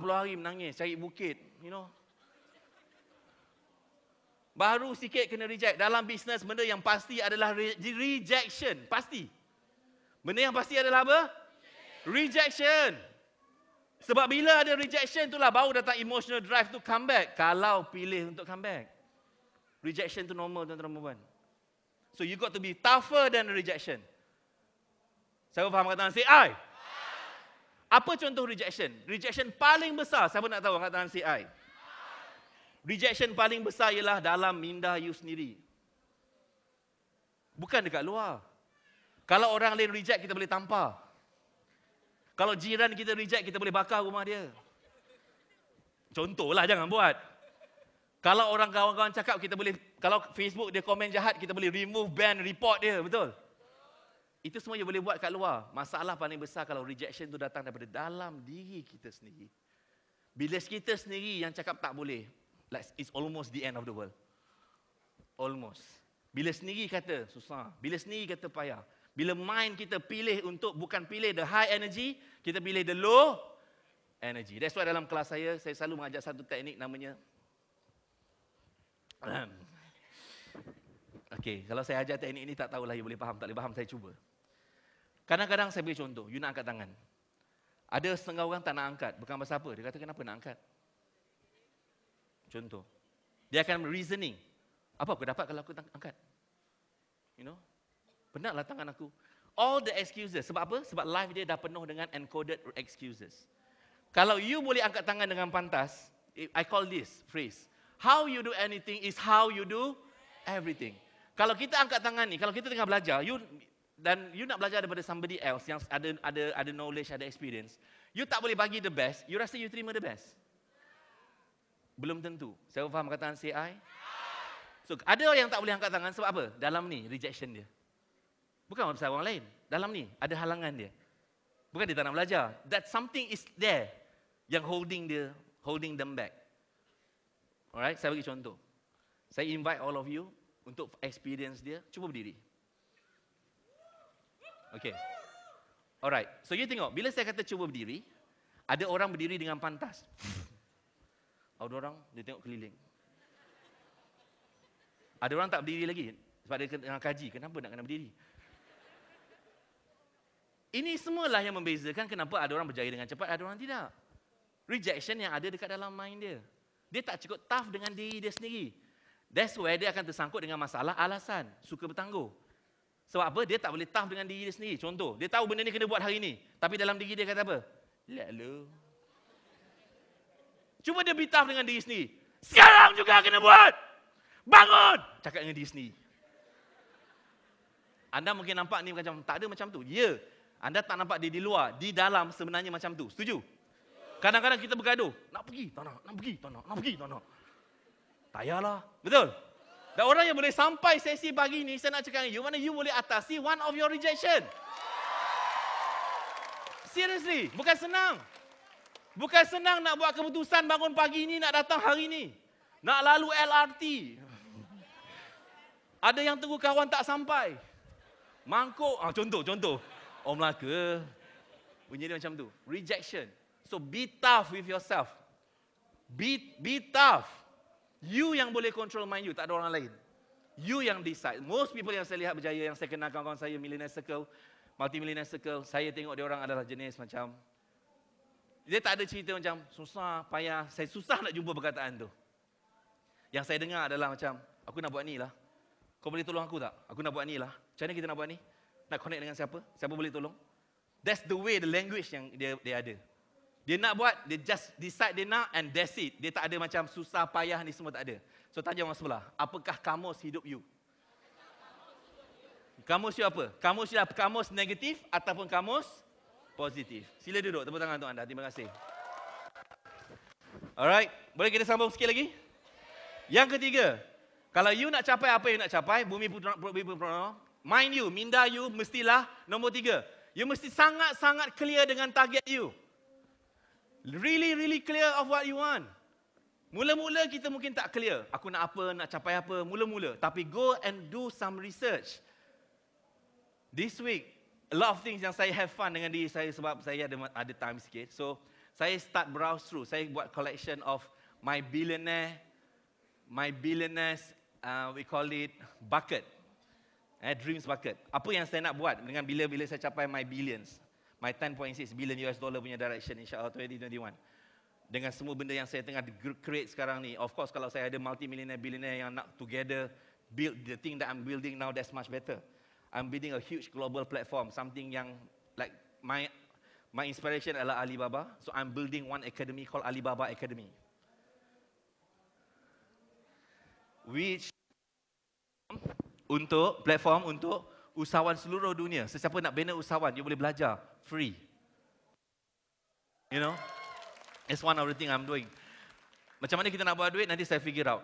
40 hari menangis, cari bukit, Baru sikit kena reject. Dalam bisnes, benda yang pasti adalah rejection. Pasti. Benda yang pasti adalah apa? Rejection. Sebab bila ada rejection itulah baru datang emotional drive to come back. Kalau pilih untuk come back. Rejection tu normal, tuan-tuan dan puan. So you got to be tougher than rejection. Siapa faham kata say I? Apa contoh rejection? Rejection paling besar, siapa nak tahu kata say I? Rejection paling besar ialah dalam minda you sendiri. Bukan dekat luar. Kalau orang lain reject, kita boleh tampar. Kalau jiran kita reject, kita boleh bakar rumah dia. Contohlah, jangan buat. Kalau orang kawan-kawan cakap, kita boleh, kalau Facebook dia komen jahat, kita boleh remove, ban, report dia, betul? Itu semua you boleh buat kat luar. Masalah paling besar kalau rejection tu datang daripada dalam diri kita sendiri. Bila kita sendiri yang cakap tak boleh, like it's almost the end of the world. Almost. Bila sendiri kata susah, bila sendiri kata payah. Bila mind kita pilih untuk bukan pilih the high energy, kita pilih the low energy. That's why dalam kelas saya selalu mengajar satu teknik namanya okay, kalau saya ajar teknik ini tak tahulah you boleh faham, tak boleh faham, saya cuba. Kadang-kadang saya beri contoh, you nak angkat tangan. Ada setengah orang tak nak angkat, bukan pasal apa, dia kata kenapa nak angkat? Contoh. Dia akan reasoning. Apa aku dapat kalau aku angkat? Penatlah tangan aku. All the excuses. Sebab apa? Sebab life dia dah penuh dengan encoded excuses. Kalau you boleh angkat tangan dengan pantas, I call this phrase. How you do anything is how you do everything. Kalau kita angkat tangan ni, kalau kita tengah belajar, you nak belajar daripada somebody else yang ada knowledge, ada experience, you tak boleh bagi the best, you rasa you terima the best? Belum tentu. Saya faham kataan CI? So, ada yang tak boleh angkat tangan sebab apa? Dalam ni, rejection dia. Bukan pasal orang lain. Dalam ni, ada halangan dia. Bukan dia tak nak belajar. That something is there yang holding them back. Alright, saya bagi contoh. Saya invite all of you untuk experience dia. Cuba berdiri. Okay. Alright, so you tengok. Bila saya kata cuba berdiri, ada orang berdiri dengan pantas. Ada orang, dia tengok keliling. Ada orang tak berdiri lagi. Sebab dia tengah kaji, kenapa nak kena berdiri? Ini semualah yang membezakan kenapa ada orang berjaya dengan cepat, ada orang tidak. Rejection yang ada dekat dalam mind dia. Dia tak cukup tough dengan diri dia sendiri. That's where dia akan tersangkut dengan masalah alasan. Suka bertangguh. Sebab apa? Dia tak boleh tough dengan diri dia sendiri. Contoh, dia tahu benda ni kena buat hari ni. Tapi dalam diri dia kata apa? Lalu. Cuba dia be tough dengan diri sendiri. Sekarang juga kena buat. Bangun! Cakap dengan diri sendiri. Anda mungkin nampak ni macam, tak ada macam tu. Ya, anda tak nampak dia di luar. Di dalam sebenarnya macam tu. Setuju? Kadang-kadang kita bergaduh. Nak pergi, tak nak. Nak pergi, tak nak. Nak pergi, tak nak. Tak payahlah. Betul? Dan orang yang boleh sampai sesi pagi ni, saya nak cakap dengan you, mana you boleh atasi one of your rejection. Seriously, bukan senang. Bukan senang nak buat keputusan bangun pagi ni, nak datang hari ni. Nak lalu LRT. Ada yang tunggu kawan tak sampai. Mangkuk. Contoh. Orang Melaka. Bunyi dia macam tu. Rejection. So be tough with yourself. Be tough. You yang boleh control mind you. Tak ada orang lain. You yang decide. Most people yang saya lihat berjaya, yang saya kenal kawan-kawan saya, Millionaire Circle, Multi-Millionaire Circle, saya tengok dia orang adalah jenis macam, dia tak ada cerita macam susah, payah. Saya susah nak jumpa perkataan tu. Yang saya dengar adalah macam, aku nak buat ni lah. Kau boleh tolong aku tak? Aku nak buat ni lah. Macam mana kita nak buat ni? Nak connect dengan siapa? Siapa boleh tolong? That's the way, the language yang dia ada. Dia nak buat, dia just decide dia nak and that's it. Dia tak ada macam susah, payah ni semua tak ada. So tanya orang sebelah, apakah kamus hidup you? Kamus you apa? Kamus you kamus negatif ataupun kamus positif? Sila duduk, tepuk tangan untuk anda. Terima kasih. Alright, boleh kita sambung sikit lagi? Yang ketiga, kalau you nak capai apa yang nak capai, Bumi Purnomo, mind you, minda you mestilah nombor 3. You mesti sangat-sangat clear dengan target you. Really clear of what you want. Mula-mula kita mungkin tak clear. Aku nak apa, nak capai apa, mula-mula. Tapi go and do some research. This week, a lot of things yang saya have fun dengan diri saya sebab saya ada time sikit. So, Saya start browse through. Saya buat collection of my billionaires, we call it bucket. Dreams bucket. Apa yang saya nak buat dengan bila saya capai my billions. My 10.6 billion US dollar punya direction insyaAllah 2021. Dengan semua benda yang saya tengah create sekarang ni. Of course kalau saya ada multi-millionaire, billionaire yang nak together build the thing that I'm building now, that's much better. I'm building a huge global platform. Something yang like my inspiration adalah Alibaba. So I'm building one academy called Alibaba Academy. Which untuk platform untuk usahawan seluruh dunia. Sesiapa nak bina usahawan, dia boleh belajar free. You know, it's one of the thing I'm doing. Macam mana kita nak buat duit, nanti saya figure out.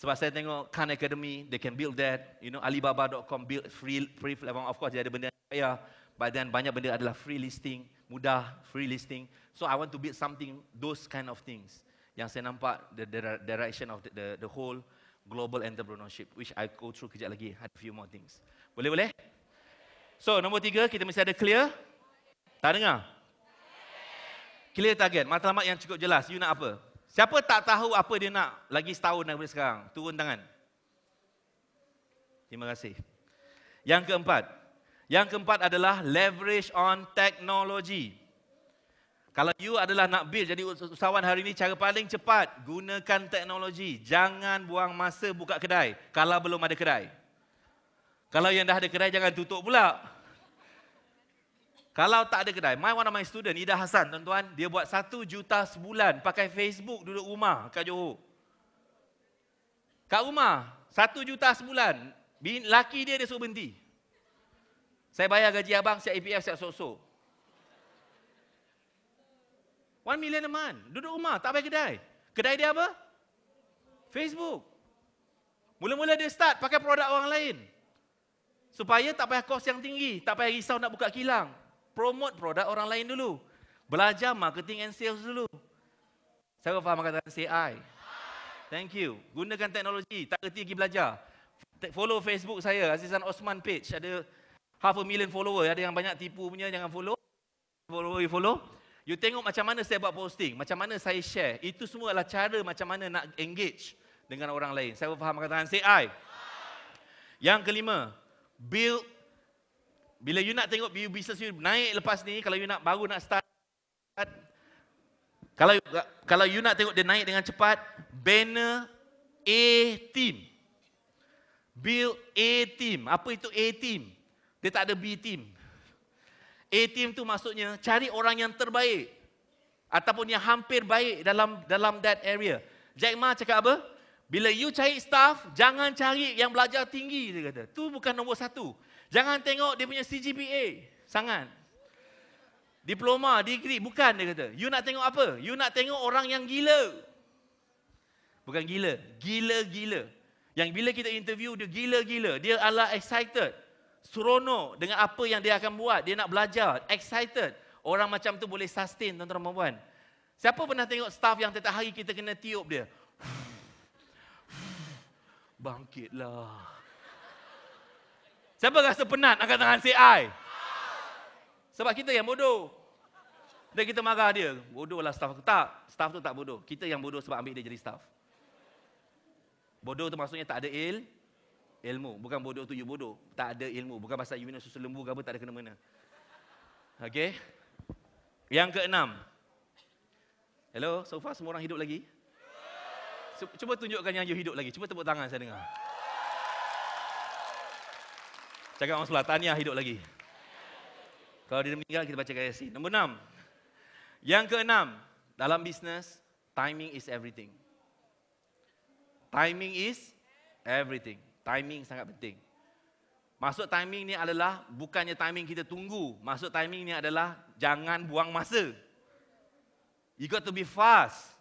Sebab saya tengok Khan Academy, they can build that. You know, Alibaba.com build free platform. Of course, dia ada benda yang bayar. But then banyak benda adalah free listing, mudah free listing. So I want to build something, those kind of things. Yang saya nampak the direction of the whole global entrepreneurship, which I go through kejap lagi, had a few more things. Boleh? So, nombor 3, kita mesti ada clear. Tak dengar? Clear target, matlamat yang cukup jelas. You nak apa? Siapa tak tahu apa dia nak lagi setahun daripada sekarang? Turun tangan. Terima kasih. Yang keempat adalah leverage on technology. Kalau you adalah nak build jadi usahawan hari ini, cara paling cepat, gunakan teknologi. Jangan buang masa buka kedai kalau belum ada kedai. Kalau yang dah ada kedai, jangan tutup pula. Kalau tak ada kedai, one of my student, Ida Hassan, tuan-tuan, dia buat 1 juta sebulan pakai Facebook duduk rumah kat Johor. Kat rumah, 1 juta sebulan. Laki dia suruh berhenti. Saya bayar gaji abang, siap EPF, siap sok-sok. 1 million a month. Duduk rumah, tak payah kedai. Kedai dia apa? Facebook. Mula-mula dia start pakai produk orang lain. Supaya tak payah kos yang tinggi. Tak payah risau nak buka kilang. Promote produk orang lain dulu. Belajar marketing and sales dulu. Saya faham kata CI. Thank you. Gunakan teknologi. Tak kerti pergi belajar. Follow Facebook saya. Azizan Osman page. Ada 500,000 follower. Ada yang banyak tipu punya. Jangan follow. Follow. You tengok macam mana saya buat posting, macam mana saya share. Itu semua adalah cara macam mana nak engage dengan orang lain. Saya faham perkataan say I. Yang kelima, build. Bila you nak tengok business you naik lepas ni, kalau you nak baru nak start, kalau you nak tengok dia naik dengan cepat, banner A team. Build A team. Apa itu A team? Dia tak ada B team. A-team tu maksudnya cari orang yang terbaik ataupun yang hampir baik dalam that area. Jack Ma cakap apa? Bila you cari staff, jangan cari yang belajar tinggi, dia kata. Tu bukan nombor 1. Jangan tengok dia punya CGPA sangat. Diploma, degree, bukan, dia kata. You nak tengok apa? You nak tengok orang yang gila. Bukan gila, gila-gila. Yang bila kita interview dia gila-gila, dia adalah excited. Seronok dengan apa yang dia akan buat. Dia nak belajar, excited. Orang macam tu boleh sustain, tuan-tuan dan puan. Siapa pernah tengok staff yang setiap hari kita kena tiup dia? Bangkitlah. Siapa rasa penat? Angkat tangan say I. Sebab kita yang bodoh. Dan kita marah dia. Bodohlah staff. Tak, staff tu tak bodoh. Kita yang bodoh sebab ambil dia jadi staff. Bodoh tu maksudnya tak ada ilmu. Bukan bodoh tu you bodoh. Tak ada ilmu. Bukan pasal you minum susu lembu ke apa, tak ada kena-mena. Okey. Yang keenam. Hello, so far semua orang hidup lagi? Cuba tunjukkan yang you hidup lagi. Cuba tepuk tangan saya dengar. Cakap orang sebelah, tahniah hidup lagi. Kalau dia meninggal, kita baca Yasin. Nombor 6. Yang keenam, dalam bisnes, timing is everything. Timing is everything. Timing sangat penting. Maksud timing ni adalah bukannya timing kita tunggu. Maksud timing ni adalah jangan buang masa. You got to be fast.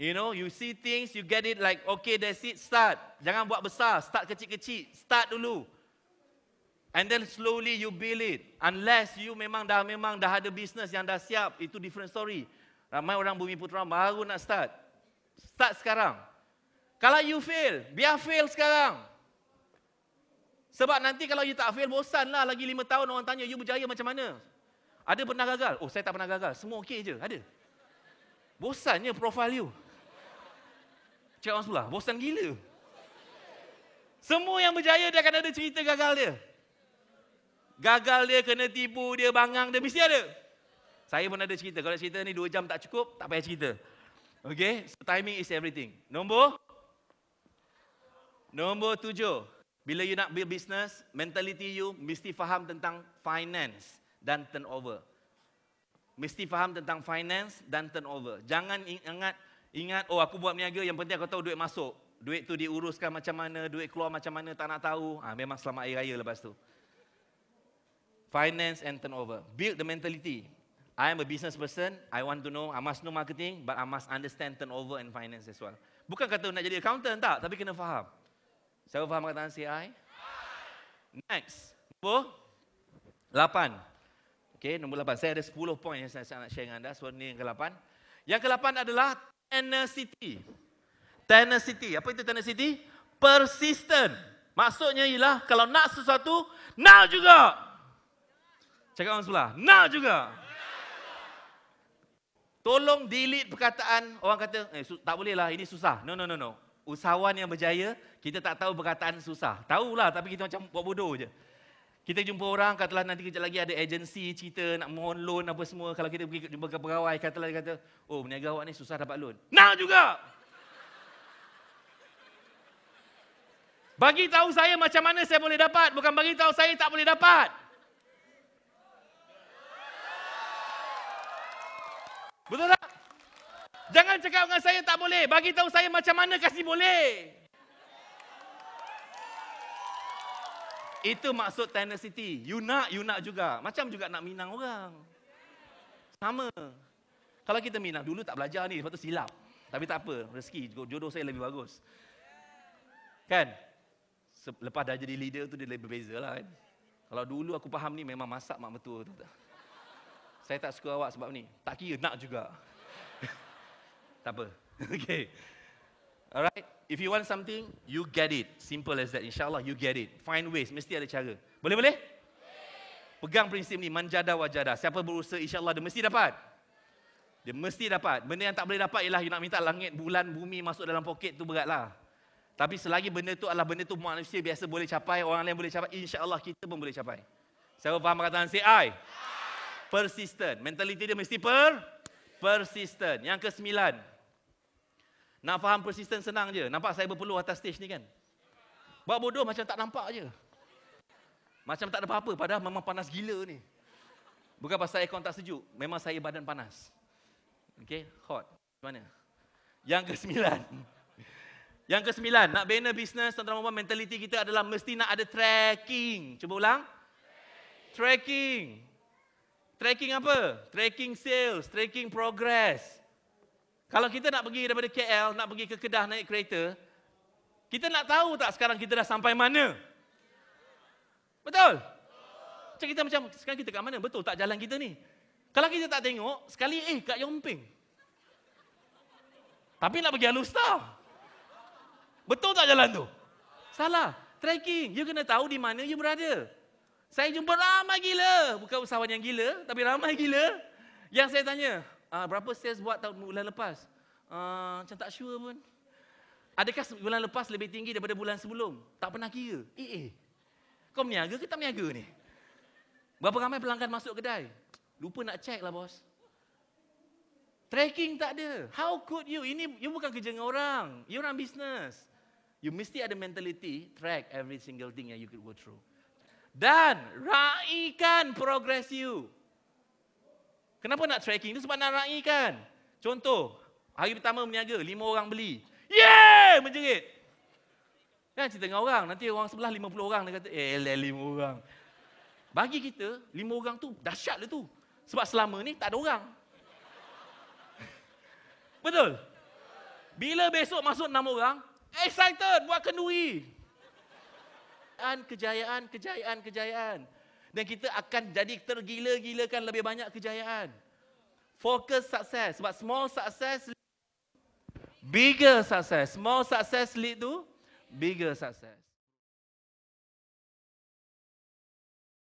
You know, you see things, you get it like, okay, that's it, start. Jangan buat besar, start kecil-kecil. Start dulu. And then slowly you build it. Unless you memang dah ada business yang dah siap, itu different story. Ramai orang Bumi Putra baru nak start. Start sekarang. Kalau you fail, biar fail sekarang. Sebab nanti kalau you tak fail, bosan lah. Lagi 5 tahun orang tanya, you berjaya macam mana? Ada pernah gagal? Oh, saya tak pernah gagal. Semua okey je. Ada. Bosannya profil you. Cakap orang sebelah, bosan gila. Semua yang berjaya dia akan ada cerita gagal dia. Gagal dia, kena tipu dia, bangang dia, mesti ada. Saya pun ada cerita. Kalau cerita ni 2 jam tak cukup, tak payah cerita. Okay, so timing is everything. Nombor 7. Bila you nak build business, mentality you mesti faham tentang finance dan turnover. Mesti faham tentang finance dan turnover. Jangan ingat, oh aku buat berniaga, yang penting aku tahu duit masuk. Duit tu diuruskan macam mana, duit keluar macam mana, tak nak tahu. Memang selamat air raya lepas tu. Finance and turnover. Build the mentality. I am a business person, I want to know, I must know marketing, but I must understand turnover and finance as well. Bukan kata nak jadi accountant, tak, tapi kena faham. Siapa faham perkataan CI? Next, nombor 8. Okay, nombor 8. Saya ada 10 poin yang saya nak share dengan anda. So, ini yang ke-8. Yang ke-8 adalah tenacity. Tenacity. Apa itu tenacity? Persistent. Maksudnya ialah kalau nak sesuatu, nak juga. Cakap orang sebelah, nak juga. Tolong delete perkataan orang kata, tak boleh lah, ini susah. No. Usahawan yang berjaya, kita tak tahu perkataan susah. Tahulah, tapi kita macam buat bodoh je. Kita jumpa orang, katalah nanti kejap lagi ada agensi, cerita nak mohon loan apa semua. Kalau kita pergi jumpa ke pegawai, katalah dia kata, oh berniaga awak ni susah dapat loan. Nak juga! Bagi tahu saya macam mana saya boleh dapat, bukan bagi tahu saya tak boleh dapat. Betul tak? Jangan cakap dengan saya tak boleh. Bagi tahu saya macam mana kasih boleh. Itu maksud tenacity. You nak juga. Macam juga nak minang orang. Sama. Kalau kita minang, dulu tak belajar ni, lepas tu silap. Tapi tak apa, rezeki, jodoh saya lebih bagus. Kan? Lepas dah jadi leader tu dia lebih berbeza lah kan. Kalau dulu aku faham ni memang masak mak mertua tu. Saya tak suka awak sebab ni. Tak kira, nak juga. Tak apa. Okay. Alright. If you want something, you get it. Simple as that. InsyaAllah, you get it. Find ways. Mesti ada cara. Boleh? Pegang prinsip ni. Manjada wajada. Siapa berusaha, insyaAllah dia mesti dapat. Dia mesti dapat. Benda yang tak boleh dapat ialah you nak minta langit, bulan, bumi masuk dalam poket tu beratlah. Tapi selagi benda tu adalah benda tu manusia biasa boleh capai, orang lain boleh capai, insyaAllah kita pun boleh capai. Siapa faham perkataan CI? Persistent. Mentality dia mesti persistent. Yang ke-9. Nak faham persistent senang je. Nampak saya berpeluh atas stage ni kan? Buat bodoh macam tak nampak je. Macam tak ada apa-apa. Padahal memang panas gila ni. Bukan pasal aircon tak sejuk. Memang saya badan panas. Okay? Hot. Mana? Yang ke-9. Yang ke-9. Nak bina bisnes, tuan-tuan, mentality kita adalah mesti nak ada tracking. Cuba ulang. Tracking. Tracking apa? Tracking sales, tracking progress. Kalau kita nak pergi daripada KL, nak pergi ke Kedah naik kereta, kita nak tahu tak sekarang kita dah sampai mana? Betul? Macam kita macam, sekarang kita kat mana? Betul tak jalan kita ni? Kalau kita tak tengok, sekali kat Yomping. Tapi nak pergi Alustar. Betul tak jalan tu? Salah. Tracking. You kena tahu di mana you berada. Saya jumpa ramai gila. Bukan usahawan yang gila, tapi ramai gila. Yang saya tanya, berapa sales buat tahun bulan lepas? Macam tak sure pun. Adakah bulan lepas lebih tinggi daripada bulan sebelum? Tak pernah kira. Kau berniaga ke tak berniaga ni? Berapa ramai pelanggan masuk kedai? Lupa nak check lah bos. Tracking tak ada. How could you? Ini you bukan kerja dengan orang. You run business. You mesti ada mentality, track every single thing yang you could go through. Dan raikan progress you. Kenapa nak tracking? Itu sebab nak raikan. Contoh, hari pertama berniaga, 5 orang beli. Yeay! Menjerit. Kan cerita dengan orang, nanti orang sebelah 50 orang, dia kata, 5 orang. Bagi kita, 5 orang tu dahsyat lah tu. Sebab selama ni tak ada orang. Betul? Bila besok masuk 6 orang, excited buat kenduri. Kejayaan. Dan kita akan jadi tergila-gilakan lebih banyak kejayaan. Focus success. Sebab small success, bigger success. Small success lead to bigger success.